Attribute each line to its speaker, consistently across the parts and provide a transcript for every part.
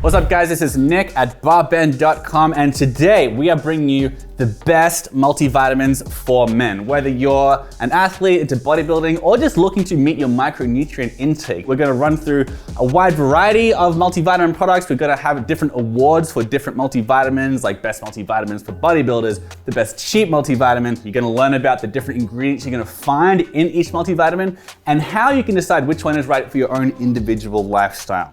Speaker 1: What's up guys, this is Nick at barbend.com and today we are bringing you the best multivitamins for men. Whether you're an athlete into bodybuilding or just looking to meet your micronutrient intake, we're gonna run through a wide variety of multivitamin products. We're gonna have different awards for different multivitamins, like best multivitamins for bodybuilders, the best cheap multivitamin. You're gonna learn about the different ingredients you're gonna find in each multivitamin and how you can decide which one is right for your own individual lifestyle.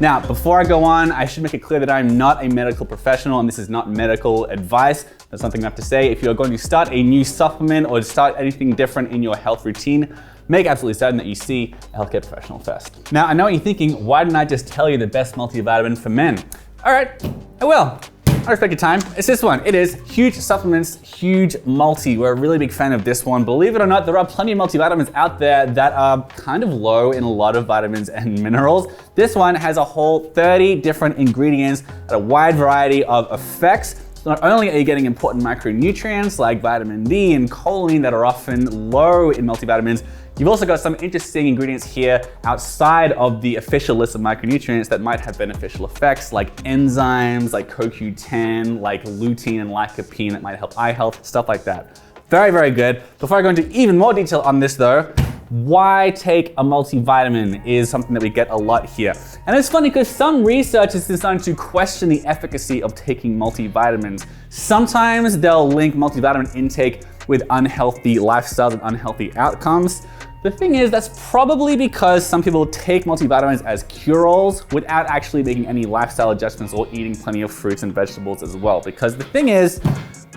Speaker 1: Now, before I go on, I should make it clear that I'm not a medical professional and this is not medical advice. That's something I have to say. If you're going to start a new supplement or start anything different in your health routine, make absolutely certain that you see a healthcare professional first. Now, I know what you're thinking, why didn't I just tell you the best multivitamin for men? All right, I will. I respect your time. It's this one. It is Huge Supplements, Huge Multi. We're a really big fan of this one. Believe it or not, there are plenty of multivitamins out there that are kind of low in a lot of vitamins and minerals. This one has a whole 30 different ingredients and a wide variety of effects. So not only are you getting important micronutrients like vitamin D and choline that are often low in multivitamins, you've also got some interesting ingredients here outside of the official list of micronutrients that might have beneficial effects like enzymes, like CoQ10, like lutein and lycopene that might help eye health, stuff like that. Very, very good. Before I go into even more detail on this though, why take a multivitamin is something that we get a lot here. And it's funny because some research is designed to question the efficacy of taking multivitamins. Sometimes they'll link multivitamin intake with unhealthy lifestyles and unhealthy outcomes. The thing is, that's probably because some people take multivitamins as cure-alls without actually making any lifestyle adjustments or eating plenty of fruits and vegetables as well. Because the thing is,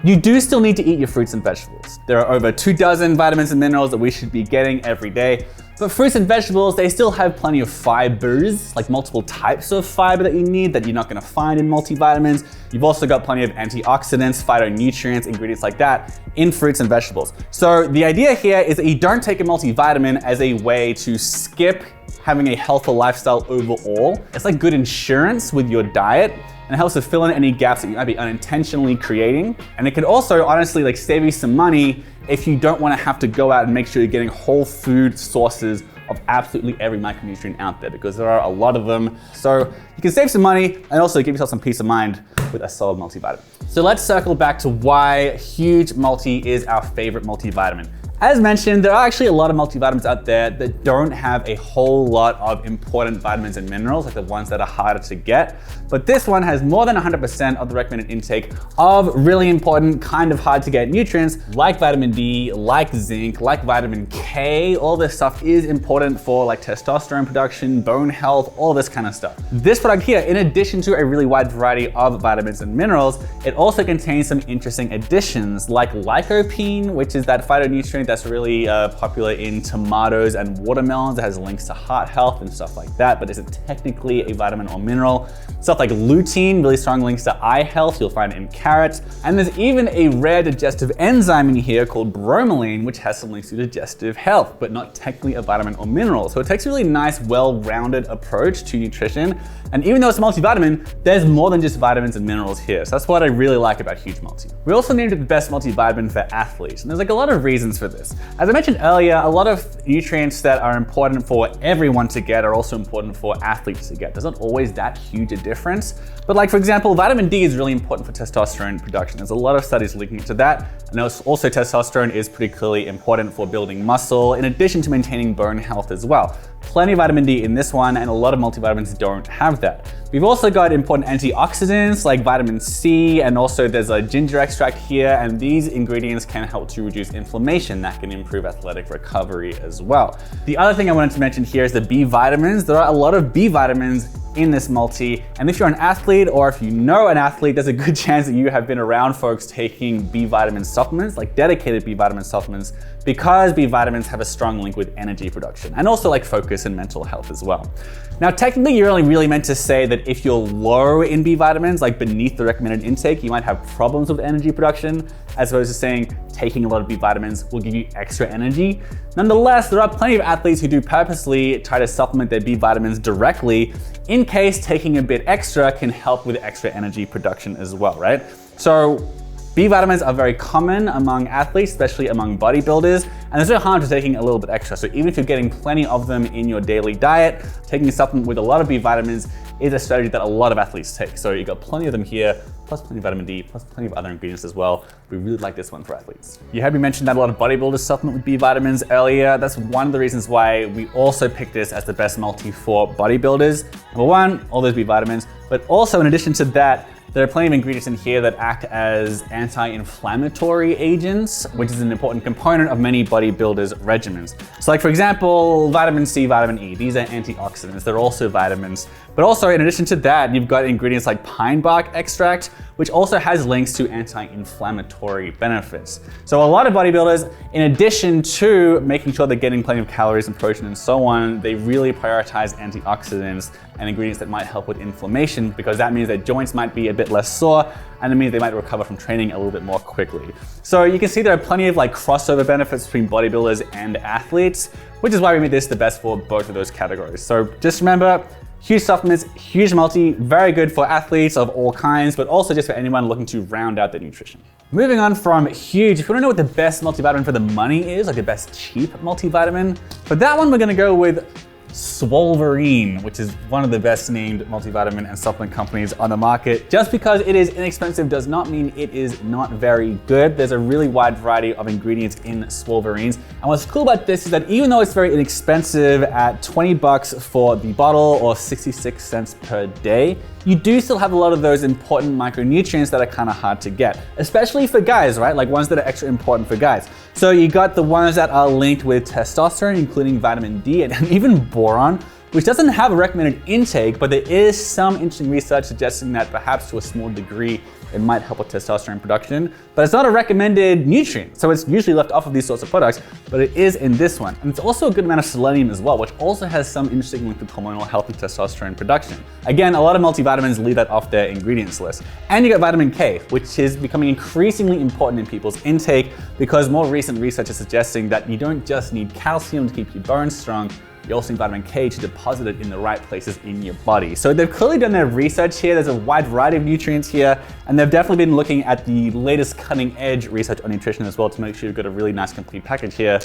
Speaker 1: you do still need to eat your fruits and vegetables. There are over 24 vitamins and minerals that we should be getting every day. But fruits and vegetables, they still have plenty of fibers, like multiple types of fiber that you need that you're not gonna find in multivitamins. You've also got plenty of antioxidants, phytonutrients, ingredients like that in fruits and vegetables. So the idea here is that you don't take a multivitamin as a way to skip having a healthful lifestyle overall. It's like good insurance with your diet. And it helps to fill in any gaps that you might be unintentionally creating. And it could also honestly like save you some money if you don't want to have to go out and make sure you're getting whole food sources of absolutely every micronutrient out there, because there are a lot of them. So you can save some money and also give yourself some peace of mind with a solid multivitamin. So let's circle back to why Huge Multi is our favorite multivitamin. As mentioned, there are actually a lot of multivitamins out there that don't have a whole lot of important vitamins and minerals, like the ones that are harder to get. But this one has more than 100% of the recommended intake of really important, kind of hard to get nutrients like vitamin D, like zinc, like vitamin K. All this stuff is important for like testosterone production, bone health, all this kind of stuff. This product here, in addition to a really wide variety of vitamins and minerals, it also contains some interesting additions like lycopene, which is that phytonutrient that's really popular in tomatoes and watermelons. It has links to heart health and stuff like that, but isn't technically a vitamin or mineral. Stuff like lutein, really strong links to eye health, you'll find it in carrots. And there's even a rare digestive enzyme in here called bromelain, which has some links to digestive health, but not technically a vitamin or mineral. So it takes a really nice, well-rounded approach to nutrition. And even though it's a multivitamin, there's more than just vitamins and minerals here. So that's what I really like about Huge Multi. We also named it the best multivitamin for athletes. And there's like a lot of reasons for this. As I mentioned earlier, a lot of nutrients that are important for everyone to get are also important for athletes to get. There's not always that huge a difference. But like, for example, vitamin D is really important for testosterone production. There's a lot of studies linking to that. And also testosterone is pretty clearly important for building muscle, in addition to maintaining bone health as well. Plenty of vitamin D in this one, and a lot of multivitamins don't have that. We've also got important antioxidants like vitamin C, and also there's a ginger extract here, and these ingredients can help to reduce inflammation. That can improve athletic recovery as well. The other thing I wanted to mention here is the B vitamins. There are a lot of B vitamins in this multi, and if you're an athlete or if you know an athlete, there's a good chance that you have been around folks taking B vitamin supplements, like dedicated B vitamin supplements, because B vitamins have a strong link with energy production and also like focus and mental health as well. Now, technically, you're only really meant to say that if you're low in B vitamins, like beneath the recommended intake, you might have problems with energy production, as opposed to saying taking a lot of B vitamins will give you extra energy. Nonetheless, there are plenty of athletes who do purposely try to supplement their B vitamins directly in case taking a bit extra can help with extra energy production as well, right? So B vitamins are very common among athletes, especially among bodybuilders, and there's no harm to taking a little bit extra. So even if you're getting plenty of them in your daily diet, taking a supplement with a lot of B vitamins is a strategy that a lot of athletes take. So you've got plenty of them here, plus plenty of vitamin D, plus plenty of other ingredients as well. We really like this one for athletes. You heard me mention that a lot of bodybuilders supplement with B vitamins earlier. That's one of the reasons why we also picked this as the best multi for bodybuilders. Number one, all those B vitamins, but also in addition to that, there are plenty of ingredients in here that act as anti-inflammatory agents, which is an important component of many bodybuilders' regimens. So like for example, vitamin C, vitamin E, these are antioxidants, they're also vitamins. But also in addition to that, you've got ingredients like pine bark extract, which also has links to anti-inflammatory benefits. So a lot of bodybuilders, in addition to making sure they're getting plenty of calories and protein and so on, they really prioritize antioxidants and ingredients that might help with inflammation, because that means their joints might be a bit less sore, and it means they might recover from training a little bit more quickly. So you can see there are plenty of like crossover benefits between bodybuilders and athletes, which is why we made this the best for both of those categories. So just remember, huge supplements, huge multi, very good for athletes of all kinds, but also just for anyone looking to round out their nutrition. Moving on from huge, if you want to know what the best multivitamin for the money is, like the best cheap multivitamin, for that one we're going to go with Swolverine, which is one of the best named multivitamin and supplement companies on the market. Just because it is inexpensive does not mean it is not very good. There's a really wide variety of ingredients in Swolverines. And what's cool about this is that even though it's very inexpensive at 20 bucks for the bottle or 66 cents per day, you do still have a lot of those important micronutrients that are kind of hard to get, especially for guys, right? Like ones that are extra important for guys. So you got the ones that are linked with testosterone, including vitamin D and even boron, which doesn't have a recommended intake, but there is some interesting research suggesting that perhaps to a small degree, it might help with testosterone production, but it's not a recommended nutrient. So it's usually left off of these sorts of products, but it is in this one. And it's also a good amount of selenium as well, which also has some interesting link with hormonal health and testosterone production. Again, a lot of multivitamins leave that off their ingredients list. And you got vitamin K, which is becoming increasingly important in people's intake because more recent research is suggesting that you don't just need calcium to keep your bones strong, you also need vitamin K to deposit it in the right places in your body. So they've clearly done their research here. There's a wide variety of nutrients here, and they've definitely been looking at the latest cutting edge research on nutrition as well to make sure you've got a really nice complete package here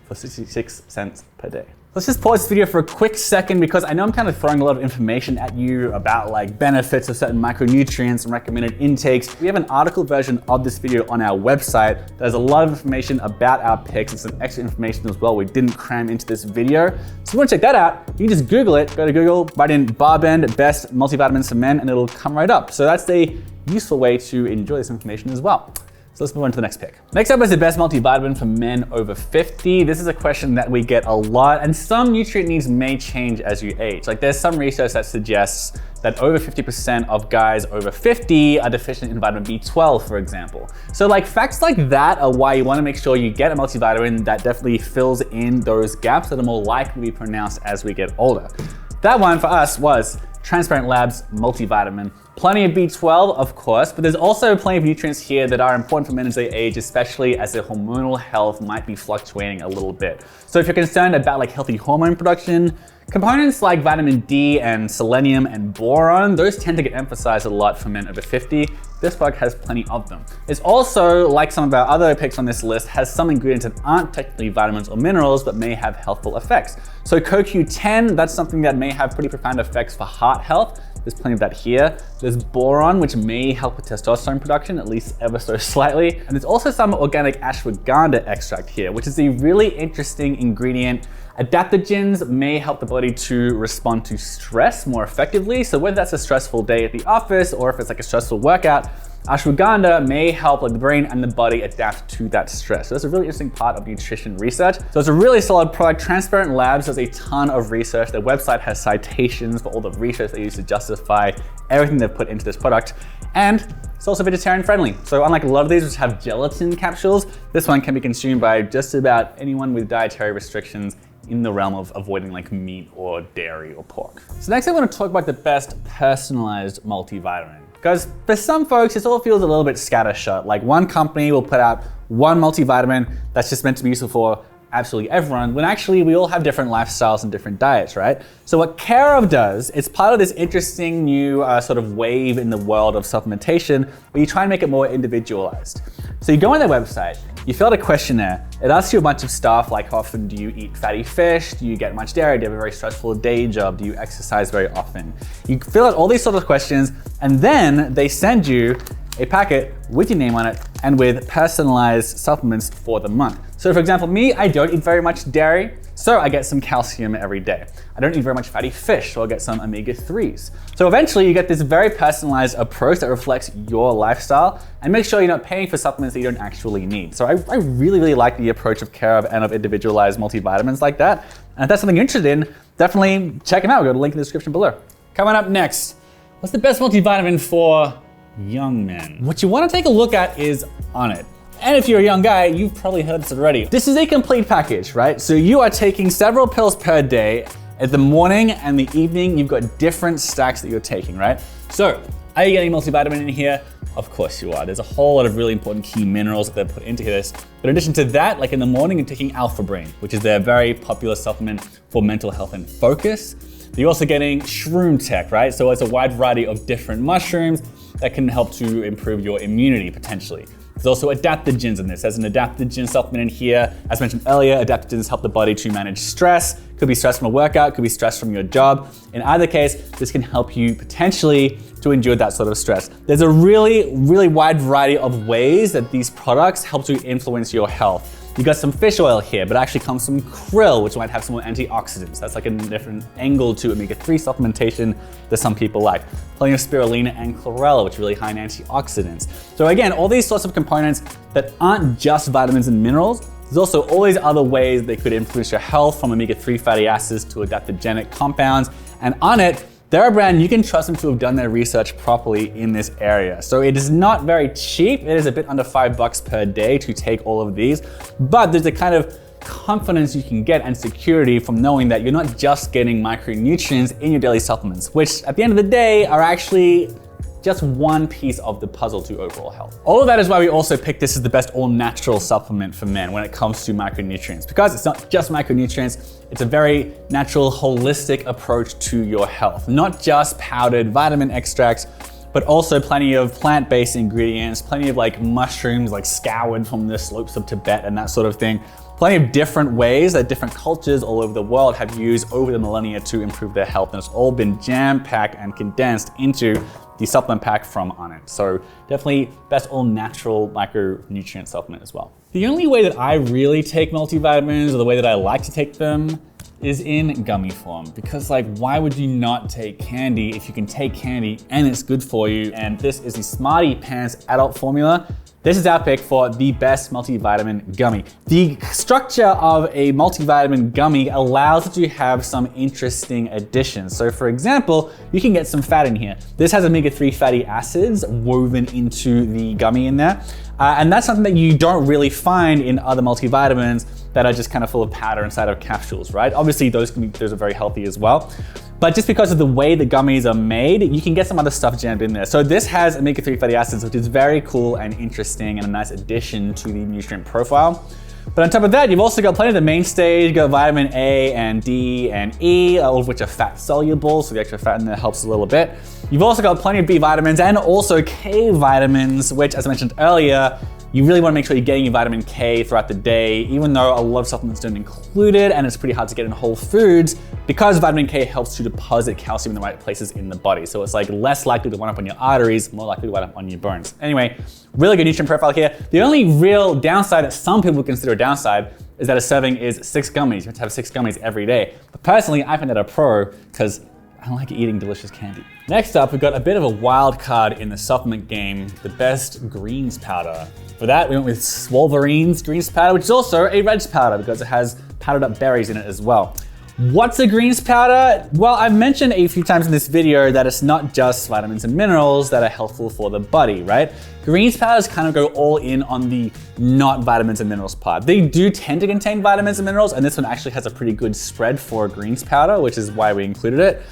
Speaker 1: for 66 cents per day. Let's just pause this video for a quick second because I know I'm kind of throwing a lot of information at you about like benefits of certain micronutrients and recommended intakes. We have an article version of this video on our website. There's a lot of information about our picks and some extra information as well we didn't cram into this video. So if you want to check that out, you can just Google it. Go to Google, write in Barbend best multivitamins for men, and it'll come right up. So that's a useful way to enjoy this information as well. So let's move on to the next pick. Next up is the best multivitamin for men over 50. This is a question that we get a lot, and some nutrient needs may change as you age. Like there's some research that suggests that over 50% of guys over 50 are deficient in vitamin B12, for example. So like facts like that are why you want to make sure you get a multivitamin that definitely fills in those gaps that are more likely to be pronounced as we get older. That one for us was Transparent Labs Multivitamin. Plenty of B12, of course, but there's also plenty of nutrients here that are important for men as they age, especially as their hormonal health might be fluctuating a little bit. So if you're concerned about like healthy hormone production, components like vitamin D and selenium and boron, those tend to get emphasized a lot for men over 50. This product has plenty of them. It's also, like some of our other picks on this list, has some ingredients that aren't technically vitamins or minerals, but may have healthful effects. So CoQ10, that's something that may have pretty profound effects for heart health. There's plenty of that here. There's boron, which may help with testosterone production, at least ever so slightly. And there's also some organic ashwagandha extract here, which is a really interesting ingredient. Adaptogens may help the body to respond to stress more effectively. So whether that's a stressful day at the office or if it's like a stressful workout, ashwagandha may help like the brain and the body adapt to that stress. So that's a really interesting part of nutrition research. So it's a really solid product. Transparent Labs does a ton of research. Their website has citations for all the research they use to justify everything they've put into this product. And it's also vegetarian friendly. So unlike a lot of these which have gelatin capsules, this one can be consumed by just about anyone with dietary restrictions in the realm of avoiding like meat or dairy or pork. So next I want to talk about the best personalized multivitamin. Because for some folks, this all feels a little bit scattershot. Like one company will put out one multivitamin that's just meant to be useful for absolutely everyone, when actually we all have different lifestyles and different diets, right? So what Care of does, it's part of this interesting new sort of wave in the world of supplementation where you try and make it more individualized. So you go on their website, you fill out a questionnaire. It asks you a bunch of stuff like how often do you eat fatty fish? Do you get much dairy? Do you have a very stressful day job? Do you exercise very often? You fill out all these sort of questions and then they send you a packet with your name on it and with personalized supplements for the month. So for example, me, I don't eat very much dairy, so I get some calcium every day. I don't eat very much fatty fish, so I'll get some omega-3s. So eventually you get this very personalized approach that reflects your lifestyle and make sure you're not paying for supplements that you don't actually need. So I really, really like the approach of Care of and of individualized multivitamins like that. And if that's something you're interested in, definitely check them out. Go to the link in the description below. Coming up next, what's the best multivitamin for young men? What you want to take a look at is Onnit. And if you're a young guy, you've probably heard this already. This is a complete package, right? So you are taking several pills per day. At the morning and the evening, you've got different stacks that you're taking, right? So are you getting multivitamin in here? Of course you are. There's a whole lot of really important key minerals that they've put into this. But in addition to that, like in the morning, you're taking Alpha Brain, which is their very popular supplement for mental health and focus. You're also getting Shroom Tech, right? So it's a wide variety of different mushrooms that can help to improve your immunity potentially. There's also adaptogens in this. There's an adaptogen supplement in here. As mentioned earlier, adaptogens help the body to manage stress. Could be stress from a workout, could be stress from your job. In either case, this can help you potentially to endure that sort of stress. There's a really, really wide variety of ways that these products help to influence your health. You got some fish oil here, but it actually comes from krill, which might have some more antioxidants. That's like a different angle to omega-3 supplementation that some people like. Plenty of spirulina and chlorella, which are really high in antioxidants. So again, all these sorts of components that aren't just vitamins and minerals, there's also all these other ways they could influence your health, from omega-3 fatty acids to adaptogenic compounds. And Onnit, they're a brand you can trust them to have done their research properly in this area. So it is not very cheap. It is a bit under $5 per day to take all of these, but there's a kind of confidence you can get and security from knowing that you're not just getting micronutrients in your daily supplements, which at the end of the day are actually just one piece of the puzzle to overall health. All of that is why we also picked this as the best all-natural supplement for men when it comes to micronutrients, because it's not just micronutrients, it's a very natural, holistic approach to your health. Not just powdered vitamin extracts, but also plenty of plant-based ingredients, plenty of like mushrooms, like scoured from the slopes of Tibet and that sort of thing. Plenty of different ways that different cultures all over the world have used over the millennia to improve their health. And it's all been jam-packed and condensed into the supplement pack from Onnit. So definitely best all natural micronutrient supplement as well. The only way that I really take multivitamins, or the way that I like to take them, is in gummy form. Because like, why would you not take candy if you can take candy and it's good for you? And this is the SmartyPants adult formula. This is our pick for the best multivitamin gummy. The structure of a multivitamin gummy allows it to have some interesting additions. So for example, you can get some fat in here. This has omega-3 fatty acids woven into the gummy in there. And that's something that you don't really find in other multivitamins that are just kind of full of powder inside of capsules, right? Obviously those are very healthy as well. But just because of the way the gummies are made, you can get some other stuff jammed in there. So this has omega-3 fatty acids, which is very cool and interesting and a nice addition to the nutrient profile. But on top of that, you've also got plenty of the mainstays. You've got vitamin A and D and E, all of which are fat soluble, so the extra fat in there helps a little bit. You've also got plenty of B vitamins and also K vitamins, which, as I mentioned earlier, you really want to make sure you're getting your vitamin K throughout the day, even though a lot of supplements don't include it and it's pretty hard to get in whole foods, because vitamin K helps to deposit calcium in the right places in the body. So it's like less likely to wind up on your arteries, more likely to wind up on your bones. Anyway, really good nutrient profile here. The only real downside that some people consider a downside is that a serving is 6 gummies. You have to have 6 gummies every day. But personally, I find that a pro because I like eating delicious candy. Next up, we've got a bit of a wild card in the supplement game, the best greens powder. For that, we went with Swolverine's greens powder, which is also a reds powder because it has powdered up berries in it as well. What's a greens powder? Well, I've mentioned a few times in this video that it's not just vitamins and minerals that are helpful for the body, right? Greens powders kind of go all in on the not vitamins and minerals part. They do tend to contain vitamins and minerals, and this one actually has a pretty good spread for greens powder, which is why we included it.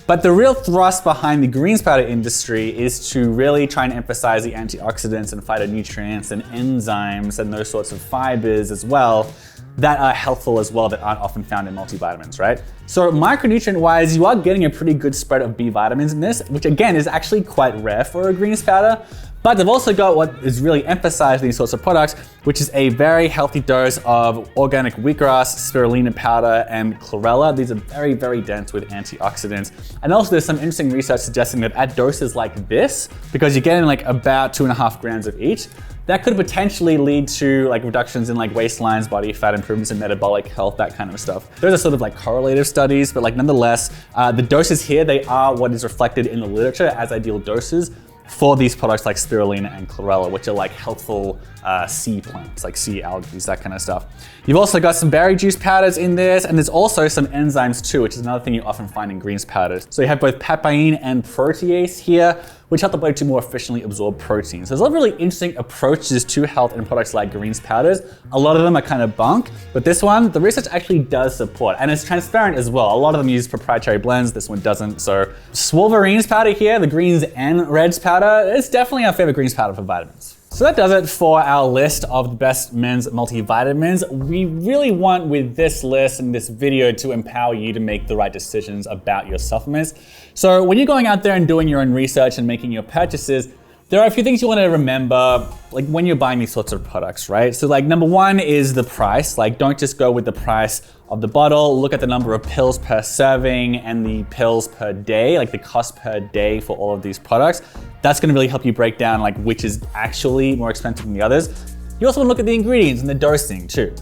Speaker 1: But the real thrust behind the greens powder industry is to really try and emphasize the antioxidants and phytonutrients and enzymes and those sorts of fibers as well that are helpful as well that aren't often found in multivitamins, right? So micronutrient-wise, you are getting a pretty good spread of B vitamins in this, which again is actually quite rare for a greens powder. But they've also got what is really emphasized in these sorts of products, which is a very healthy dose of organic wheatgrass, spirulina powder, and chlorella. These are very, very dense with antioxidants. And also there's some interesting research suggesting that at doses like this, because you're getting like about 2.5 grams of each, that could potentially lead to like reductions in like waistlines, body fat, improvements in metabolic health, that kind of stuff. Those are sort of like correlative studies, but like nonetheless, the doses here, they are what is reflected in the literature as ideal doses for these products like spirulina and chlorella, which are like helpful sea plants, like sea algae, that kind of stuff. You've also got some berry juice powders in this, and there's also some enzymes too, which is another thing you often find in greens powders. So you have both papain and protease here, which help the body to more efficiently absorb protein. So there's a lot of really interesting approaches to health in products like greens powders. A lot of them are kind of bunk, but this one, the research actually does support, and it's transparent as well. A lot of them use proprietary blends, this one doesn't. So Swolverine's powder here, the greens and reds powder, it's definitely our favorite greens powder for vitamins. So that does it for our list of the best men's multivitamins. We really want with this list and this video to empower you to make the right decisions about your supplements. So when you're going out there and doing your own research and making your purchases, there are a few things you want to remember, like when you're buying these sorts of products, right? So like number one is the price. Like don't just go with the price of the bottle, look at the number of pills per serving and the pills per day, like the cost per day for all of these products. That's gonna really help you break down like which is actually more expensive than the others. You also wanna look at the ingredients and the dosing too.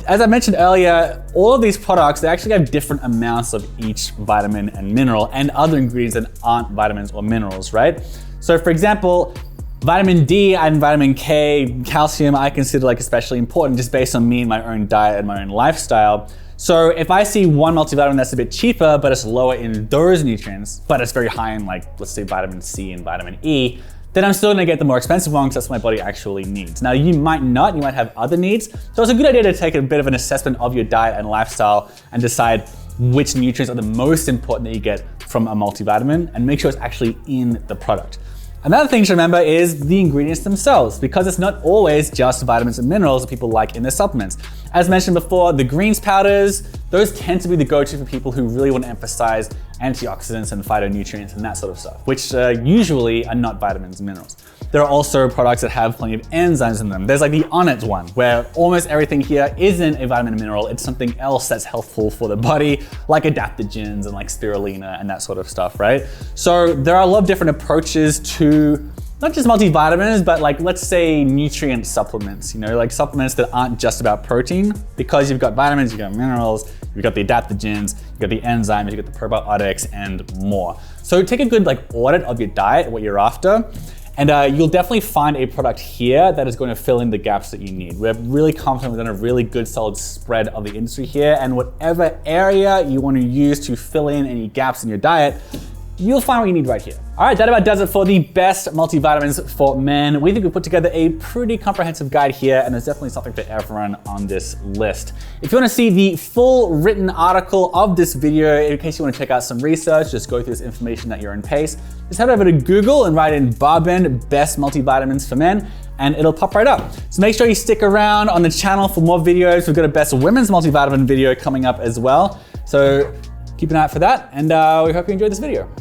Speaker 1: As I mentioned earlier, all of these products, they actually have different amounts of each vitamin and mineral and other ingredients that aren't vitamins or minerals, right? So for example, vitamin D and vitamin K, calcium, I consider like especially important just based on me and my own diet and my own lifestyle. So if I see one multivitamin that's a bit cheaper, but it's lower in those nutrients, but it's very high in like, let's say vitamin C and vitamin E, then I'm still gonna get the more expensive one because that's what my body actually needs. Now you might not, you might have other needs. So it's a good idea to take a bit of an assessment of your diet and lifestyle and decide which nutrients are the most important that you get from a multivitamin and make sure it's actually in the product. Another thing to remember is the ingredients themselves, because it's not always just vitamins and minerals that people like in their supplements. As mentioned before, the greens powders, those tend to be the go-to for people who really want to emphasize antioxidants and phytonutrients and that sort of stuff, which usually are not vitamins and minerals. There are also products that have plenty of enzymes in them. There's like the Onnit one, where almost everything here isn't a vitamin and mineral, it's something else that's helpful for the body, like adaptogens and like spirulina and that sort of stuff, right? So there are a lot of different approaches to not just multivitamins, but like, let's say nutrient supplements, you know, like supplements that aren't just about protein, because you've got vitamins, you've got minerals, you've got the adaptogens, you've got the enzymes, you've got the probiotics and more. So take a good like audit of your diet, what you're after, and you'll definitely find a product here that is going to fill in the gaps that you need. We're really confident we've done a really good solid spread of the industry here, and whatever area you want to use to fill in any gaps in your diet, you'll find what you need right here. All right, that about does it for the best multivitamins for men. We think we put together a pretty comprehensive guide here, and there's definitely something for everyone on this list. If you wanna see the full written article of this video, in case you wanna check out some research, just go through this information at your own pace, just head over to Google and write in Barbend Best Multivitamins for Men, and it'll pop right up. So make sure you stick around on the channel for more videos. We've got a Best Women's Multivitamin video coming up as well. So keep an eye out for that, and we hope you enjoyed this video.